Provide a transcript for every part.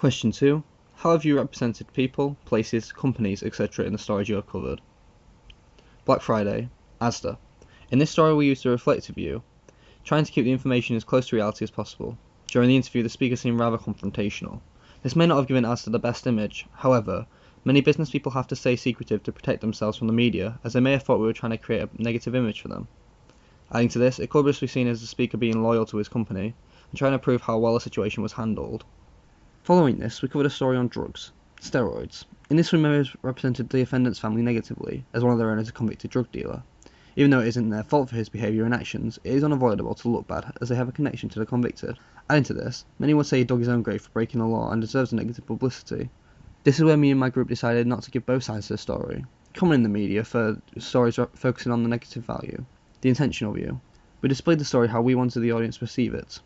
Question 2. How have you represented people, places, companies, etc. in the stories you have covered? Black Friday, Asda. In this story we used a reflective view, trying to keep the information as close to reality as possible. During the interview the speaker seemed rather confrontational. This may not have given Asda the best image, however, many business people have to stay secretive to protect themselves from the media, as they may have thought we were trying to create a negative image for them. Adding to this, it could be seen as the speaker being loyal to his company, and trying to prove how well the situation was handled. Following this, we covered a story on drugs, steroids. In this we may have represented the offendant's family negatively, as one of their owners is a convicted drug dealer. Even though it isn't their fault for his behaviour and actions, it is unavoidable to look bad, as they have a connection to the convicted. Adding to this, many would say he dug his own grave for breaking the law and deserves negative publicity. This is where me and my group decided not to give both sides to the story. Common in the media for stories focusing on the negative value, the intentional view. We displayed the story how we wanted the audience to perceive it.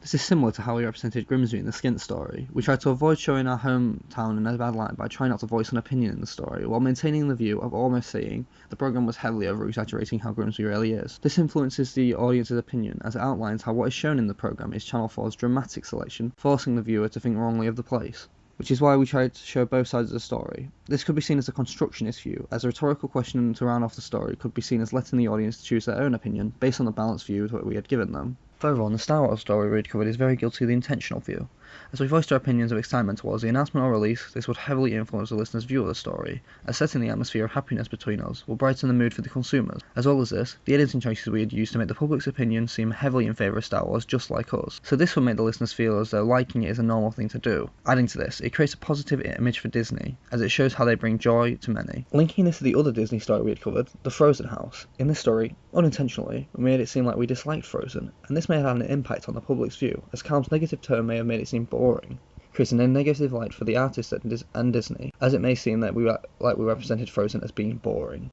This is similar to how we represented Grimsby in the Skint story. We tried to avoid showing our hometown in a bad light by trying not to voice an opinion in the story, while maintaining the view of almost saying the programme was heavily over-exaggerating how Grimsby really is. This influences the audience's opinion, as it outlines how what is shown in the programme is Channel 4's dramatic selection, forcing the viewer to think wrongly of the place. Which is why we tried to show both sides of the story. This could be seen as a constructionist view, as a rhetorical question to round off the story could be seen as letting the audience choose their own opinion, based on the balanced view that we had given them. Further on, the Star Wars story we had covered is very guilty of the intentional view. As we voiced our opinions of excitement towards the announcement or release, this would heavily influence the listener's view of the story, as setting the atmosphere of happiness between us will brighten the mood for the consumers. As well as this, the editing choices we had used to make the public's opinion seem heavily in favour of Star Wars just like us, so this would make the listeners feel as though liking it is a normal thing to do. Adding to this, it creates a positive image for Disney, as it shows how they bring joy to many. Linking this to the other Disney story we had covered, the Frozen house. In this story, unintentionally, we made it seem like we disliked Frozen, and this may have had an impact on the public's view, as Calm's negative tone may have made it seem boring, creating a negative light for the artist and Disney, as it may seem that we represented Frozen as being boring.